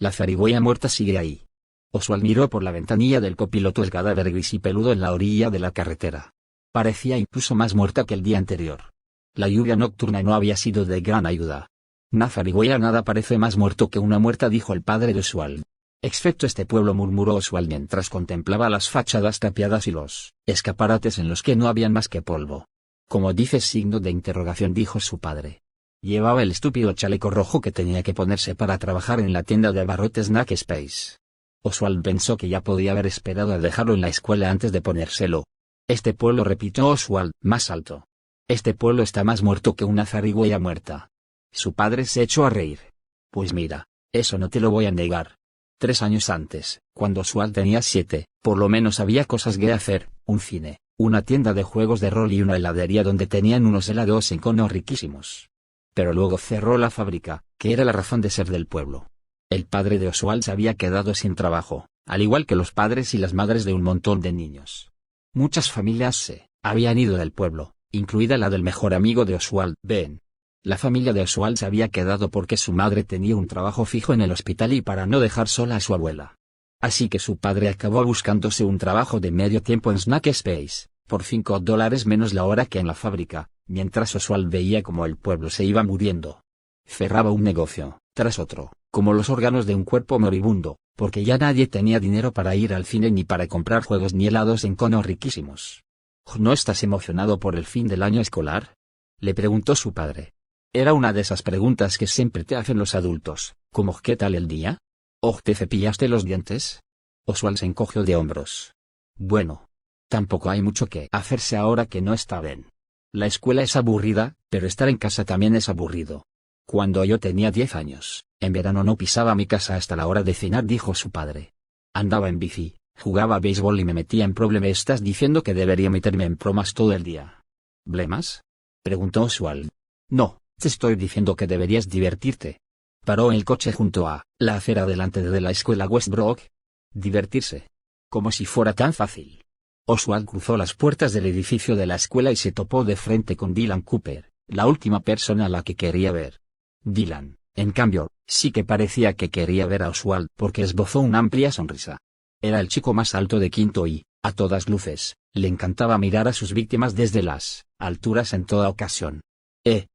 La zarigüeya muerta sigue ahí. Oswald miró por la ventanilla del copiloto el cadáver gris y peludo en la orilla de la carretera. Parecía incluso más muerta que el día anterior. La lluvia nocturna no había sido de gran ayuda. Una zarigüeya nada parece más muerto que una muerta, dijo el padre de Oswald. Excepto este pueblo, murmuró Oswald mientras contemplaba las fachadas tapiadas y los escaparates en los que no habían más que polvo. Como dices, signo de interrogación, dijo su padre. Llevaba el estúpido chaleco rojo que tenía que ponerse para trabajar en la tienda de abarrotes Snack Space. Oswald pensó que ya podía haber esperado a dejarlo en la escuela antes de ponérselo. Este pueblo, repitió Oswald, más alto. Este pueblo está más muerto que una zarigüeya muerta. Su padre se echó a reír. Pues mira, eso no te lo voy a negar. 3 años antes, cuando Oswald tenía 7, por lo menos había cosas que hacer: un cine, una tienda de juegos de rol y una heladería donde tenían unos helados en cono riquísimos. Pero luego cerró la fábrica, que era la razón de ser del pueblo. El padre de Oswald se había quedado sin trabajo, al igual que los padres y las madres de un montón de niños. Muchas familias se habían ido del pueblo, incluida la del mejor amigo de Oswald, Ben. La familia de Oswald se había quedado porque su madre tenía un trabajo fijo en el hospital y para no dejar sola a su abuela. Así que su padre acabó buscándose un trabajo de medio tiempo en Snack Space, por $5 menos la hora que en la fábrica, mientras Oswald veía como el pueblo se iba muriendo. Cerraba un negocio tras otro, como los órganos de un cuerpo moribundo, porque ya nadie tenía dinero para ir al cine ni para comprar juegos ni helados en cono riquísimos. ¿No estás emocionado por el fin del año escolar?, le preguntó su padre. Era una de esas preguntas que siempre te hacen los adultos, como ¿qué tal el día? ¿O te cepillaste los dientes? Oswald se encogió de hombros. Bueno, tampoco hay mucho que hacerse ahora que no está Ben. La escuela es aburrida, pero estar en casa también es aburrido. Cuando yo tenía 10 años, en verano no pisaba mi casa hasta la hora de cenar, dijo su padre. Andaba en bici, jugaba a béisbol y me metía en problemas. ¿Estás diciendo que debería meterme en bromas todo el día? ¿Blemas?, preguntó Oswald. No, te estoy diciendo que deberías divertirte. Paró el coche junto a la acera delante de la escuela Westbrook. Divertirse. Como si fuera tan fácil. Oswald cruzó las puertas del edificio de la escuela y se topó de frente con Dylan Cooper, la última persona a la que quería ver. Dylan, en cambio, sí que parecía que quería ver a Oswald porque esbozó una amplia sonrisa. Era el chico más alto de quinto y, a todas luces, le encantaba mirar a sus víctimas desde las alturas en toda ocasión.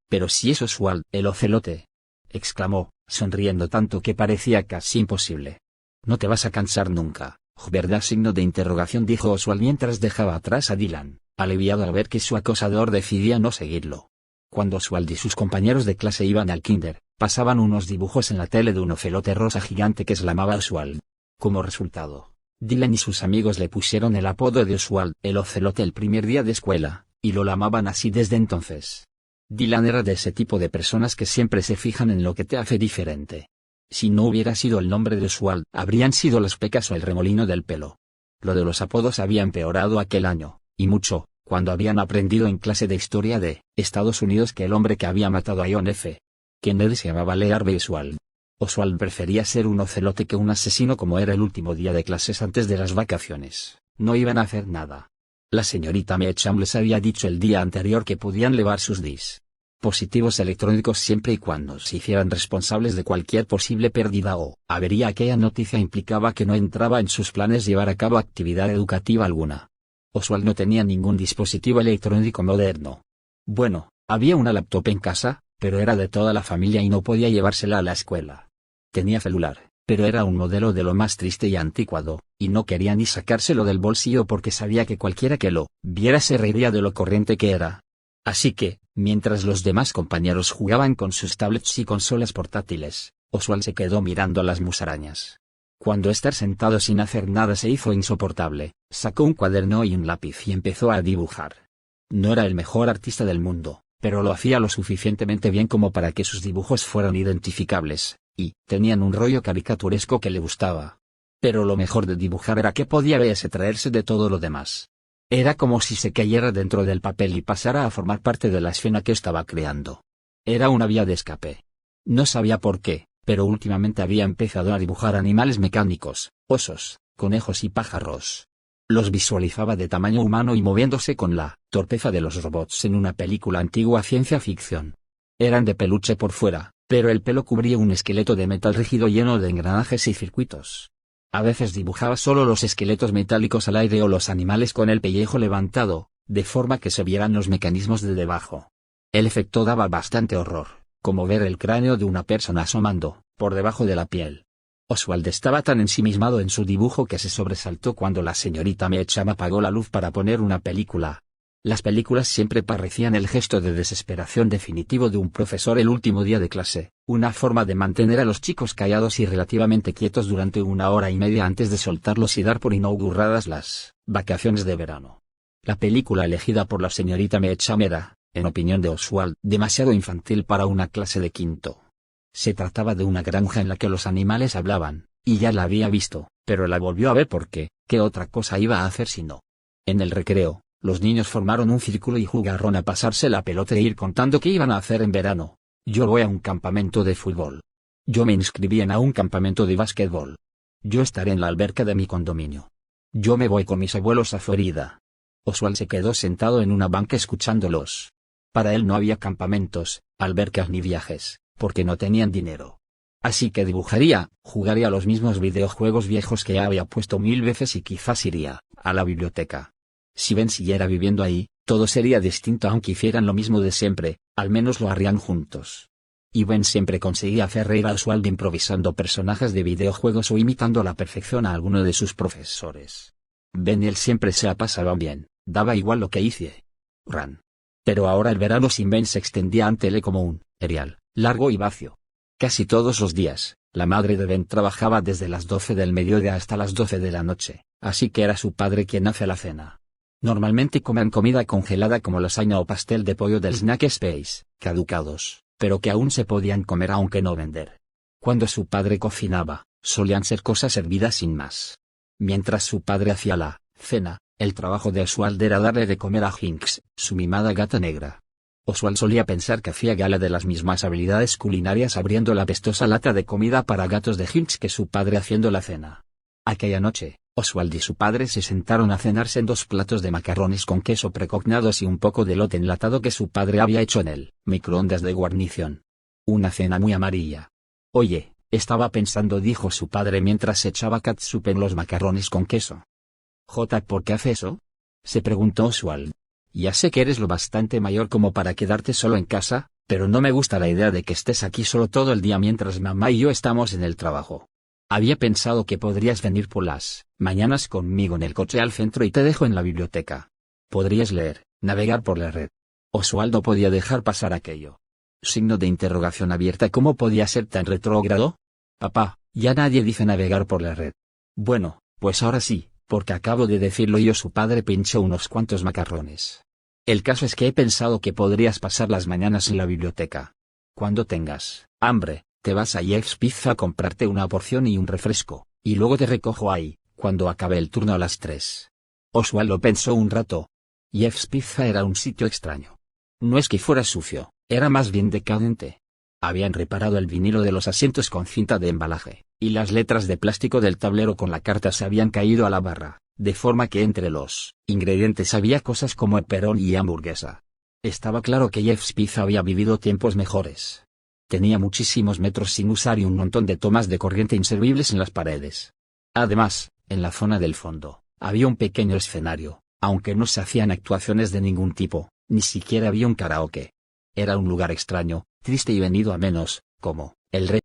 Pero si es Oswald, el ocelote, exclamó, sonriendo tanto que parecía casi imposible. No te vas a cansar nunca, ¿verdad? Signo de interrogación, dijo Oswald mientras dejaba atrás a Dylan, aliviado al ver que su acosador decidía no seguirlo. Cuando Oswald y sus compañeros de clase iban al kinder, pasaban unos dibujos en la tele de un ocelote rosa gigante que exclamaba a Oswald. Como resultado, Dylan y sus amigos le pusieron el apodo de Oswald, el ocelote, el primer día de escuela, y lo llamaban así desde entonces. Dylan era de ese tipo de personas que siempre se fijan en lo que te hace diferente. Si no hubiera sido el nombre de Oswald, habrían sido las pecas o el remolino del pelo. Lo de los apodos había empeorado aquel año, y mucho, cuando habían aprendido en clase de historia de Estados Unidos que el hombre que había matado a John F. Kennedy se llamaba Lee Harvey Oswald. Oswald prefería ser un ocelote que un asesino. Como era el último día de clases antes de las vacaciones, no iban a hacer nada. La señorita Meacham les había dicho el día anterior que podían llevar sus dispositivos electrónicos siempre y cuando se hicieran responsables de cualquier posible pérdida o avería. Aquella noticia implicaba que no entraba en sus planes llevar a cabo actividad educativa alguna. Oswald no tenía ningún dispositivo electrónico moderno. Bueno, había una laptop en casa, pero era de toda la familia y no podía llevársela a la escuela. Tenía celular, pero era un modelo de lo más triste y anticuado, y no quería ni sacárselo del bolsillo porque sabía que cualquiera que lo viera se reiría de lo corriente que era. Así que, mientras los demás compañeros jugaban con sus tablets y consolas portátiles, Oswald se quedó mirando a las musarañas. Cuando estar sentado sin hacer nada se hizo insoportable, sacó un cuaderno y un lápiz y empezó a dibujar. No era el mejor artista del mundo, pero lo hacía lo suficientemente bien como para que sus dibujos fueran identificables, y tenían un rollo caricaturesco que le gustaba. Pero lo mejor de dibujar era que podía extraerse de todo lo demás. Era como si se cayera dentro del papel y pasara a formar parte de la escena que estaba creando. Era una vía de escape. No sabía por qué, pero últimamente había empezado a dibujar animales mecánicos, osos, conejos y pájaros. Los visualizaba de tamaño humano y moviéndose con la torpeza de los robots en una película antigua ciencia ficción. Eran de peluche por fuera, pero el pelo cubría un esqueleto de metal rígido lleno de engranajes y circuitos. A veces dibujaba solo los esqueletos metálicos al aire o los animales con el pellejo levantado, de forma que se vieran los mecanismos de debajo. El efecto daba bastante horror, como ver el cráneo de una persona asomando, por debajo de la piel. Oswald estaba tan ensimismado en su dibujo que se sobresaltó cuando la señorita Meacham apagó la luz para poner una película. Las películas siempre parecían el gesto de desesperación definitivo de un profesor el último día de clase, una forma de mantener a los chicos callados y relativamente quietos durante 1 hora y media antes de soltarlos y dar por inauguradas las vacaciones de verano. La película elegida por la señorita Meacham era, en opinión de Oswald, demasiado infantil para una clase de quinto. Se trataba de una granja en la que los animales hablaban, y ya la había visto, pero la volvió a ver porque, ¿qué otra cosa iba a hacer si no? En el recreo, los niños formaron un círculo y jugaron a pasarse la pelota e ir contando qué iban a hacer en verano. Yo voy a un campamento de fútbol. Yo me inscribí en un campamento de básquetbol. Yo estaré en la alberca de mi condominio. Yo me voy con mis abuelos a Florida. Oswald se quedó sentado en una banca escuchándolos. Para él no había campamentos, albercas ni viajes, porque no tenían dinero. Así que dibujaría, jugaría a los mismos videojuegos viejos que ya había puesto 1000 veces y quizás iría a la biblioteca. Si Ben siguiera viviendo ahí, todo sería distinto aunque hicieran lo mismo de siempre, al menos lo harían juntos. Y Ben siempre conseguía hacer reír a Oswald improvisando personajes de videojuegos o imitando a la perfección a alguno de sus profesores. Ben y él siempre se la pasaban bien, daba igual lo que hice. Pero ahora el verano sin Ben se extendía ante él como un erial, largo y vacío. Casi todos los días, la madre de Ben trabajaba desde las 12 del mediodía hasta las 12 de la noche, así que era su padre quien hace la cena. Normalmente comen comida congelada como lasaña o pastel de pollo del Snack Space, caducados, pero que aún se podían comer aunque no vender. Cuando su padre cocinaba, solían ser cosas servidas sin más. Mientras su padre hacía la cena, el trabajo de Oswald era darle de comer a Hinks, su mimada gata negra. Oswald solía pensar que hacía gala de las mismas habilidades culinarias abriendo la pestosa lata de comida para gatos de Hinks que su padre haciendo la cena. Aquella noche, Oswald y su padre se sentaron a cenarse en 2 platos de macarrones con queso precocinados y un poco de lote enlatado que su padre había hecho en el microondas de guarnición. Una cena muy amarilla. Oye, estaba pensando, dijo su padre mientras echaba catsup en los macarrones con queso. ¿Por qué hace eso?, se preguntó Oswald. Ya sé que eres lo bastante mayor como para quedarte solo en casa, pero no me gusta la idea de que estés aquí solo todo el día mientras mamá y yo estamos en el trabajo. Había pensado que podrías venir por las mañanas conmigo en el coche al centro y te dejo en la biblioteca. Podrías leer, navegar por la red. Oswald no podía dejar pasar aquello. Signo de interrogación abierta. ¿Cómo podía ser tan retrógrado? Papá, ya nadie dice navegar por la red. Bueno, pues ahora sí, porque acabo de decirlo yo. Su padre pinchó unos cuantos macarrones. El caso es que he pensado que podrías pasar las mañanas en la biblioteca. Cuando tengas hambre, te vas a Jeff's Pizza a comprarte una porción y un refresco, y luego te recojo ahí, cuando acabe el turno a las 3. Oswald lo pensó un rato. Jeff's Pizza era un sitio extraño. No es que fuera sucio, era más bien decadente. Habían reparado el vinilo de los asientos con cinta de embalaje, y las letras de plástico del tablero con la carta se habían caído a la barra, de forma que entre los ingredientes había cosas como pepperoni y hamburguesa. Estaba claro que Jeff's Pizza había vivido tiempos mejores. Tenía muchísimos metros sin usar y un montón de tomas de corriente inservibles en las paredes. Además, en la zona del fondo, había un pequeño escenario, aunque no se hacían actuaciones de ningún tipo, ni siquiera había un karaoke. Era un lugar extraño, triste y venido a menos, como el rey